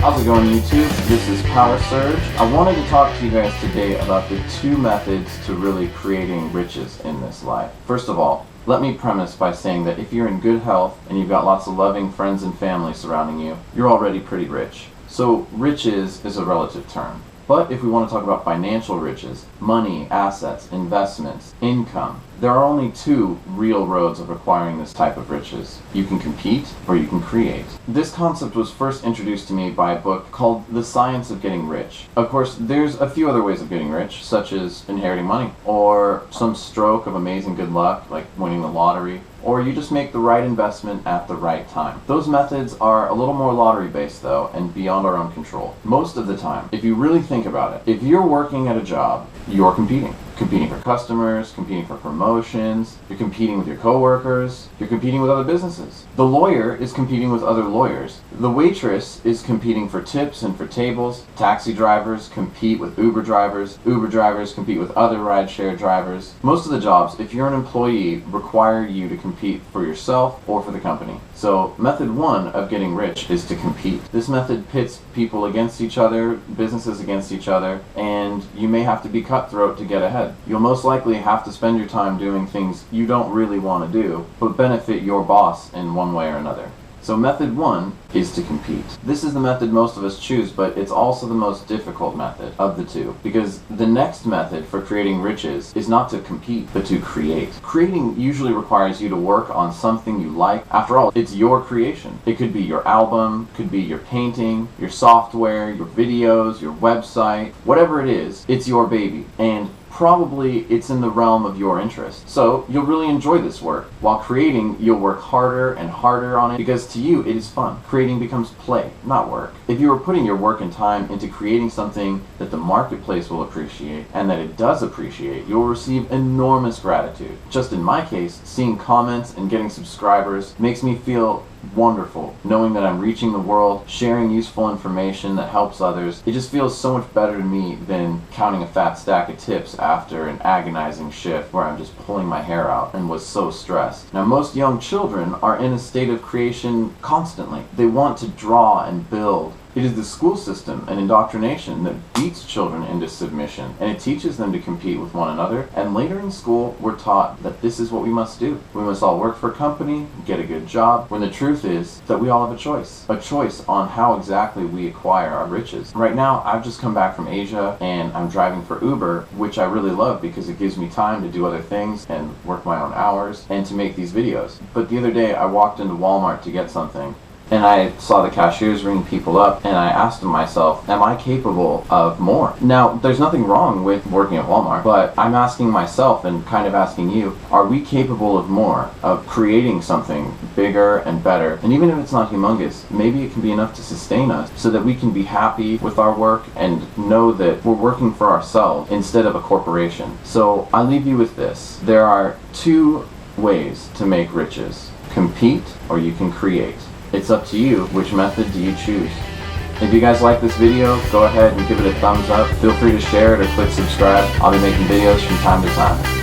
How's it going, YouTube? This is Power Surge. I wanted to talk to you guys today about the two methods to really creating riches in this life. First of all, let me premise by saying that if you're in good health and you've got lots of loving friends and family surrounding you, you're already pretty rich. So riches is a relative term. But if we want to talk about financial riches, money, assets, investments, income, there are only two real roads of acquiring this type of riches. You can compete or you can create. This concept was first introduced to me by a book called The Science of Getting Rich. Of course, there's a few other ways of getting rich, such as inheriting money, or some stroke of amazing good luck, like winning the lottery, or you just make the right investment at the right time. Those methods are a little more lottery-based though, and beyond our own control. Most of the time, if you really think about it, if you're working at a job, you're competing. Competing for customers, competing for promotions, you're competing with your coworkers, you're competing with other businesses. The lawyer is competing with other lawyers. The waitress is competing for tips and for tables. Taxi drivers compete with Uber drivers. Uber drivers compete with other rideshare drivers. Most of the jobs, if you're an employee, require you to compete for yourself or for the company. So method one of getting rich is to compete. This method pits people against each other, businesses against each other, and you may have to be cutthroat to get ahead. You'll most likely have to spend your time doing things you don't really want to do, but benefit your boss in one way or another. So method one is to compete. This is the method most of us choose, but it's also the most difficult method of the two, because the next method for creating riches is not to compete, but to create. Creating usually requires you to work on something you like. After all, it's your creation. It could be your album, could be your painting, your software, your videos, your website, whatever it is, it's your baby. And probably it's in the realm of your interest. So you'll really enjoy this work. While creating, you'll work harder and harder on it because to you it is fun. Creating becomes play, not work. If you are putting your work and time into creating something that the marketplace will appreciate and that it does appreciate, you'll receive enormous gratitude. Just in my case, seeing comments and getting subscribers makes me feel wonderful. Knowing that I'm reaching the world, sharing useful information that helps others, it just feels so much better to me than counting a fat stack of tips after an agonizing shift where I'm just pulling my hair out and was so stressed. Now, most young children are in a state of creation constantly. They want to draw and build. It is the school system and indoctrination that beats children into submission, and it teaches them to compete with one another, and later in school we're taught that this is what we must do. We must all work for a company, get a good job, when the truth is that we all have a choice on how exactly we acquire our riches. Right now, I've just come back from Asia, and I'm driving for Uber, which I really love because it gives me time to do other things and work my own hours and to make these videos. But the other day I walked into Walmart to get something, and I saw the cashiers ringing people up, and I asked myself, am I capable of more? Now, there's nothing wrong with working at Walmart, but I'm asking myself and kind of asking you, are we capable of more, of creating something bigger and better? And even if it's not humongous, maybe it can be enough to sustain us so that we can be happy with our work and know that we're working for ourselves instead of a corporation. So I leave you with this. There are two ways to make riches. Compete or you can create. It's up to you, which method do you choose? If you guys like this video, go ahead and give it a thumbs up. Feel free to share it or click subscribe. I'll be making videos from time to time.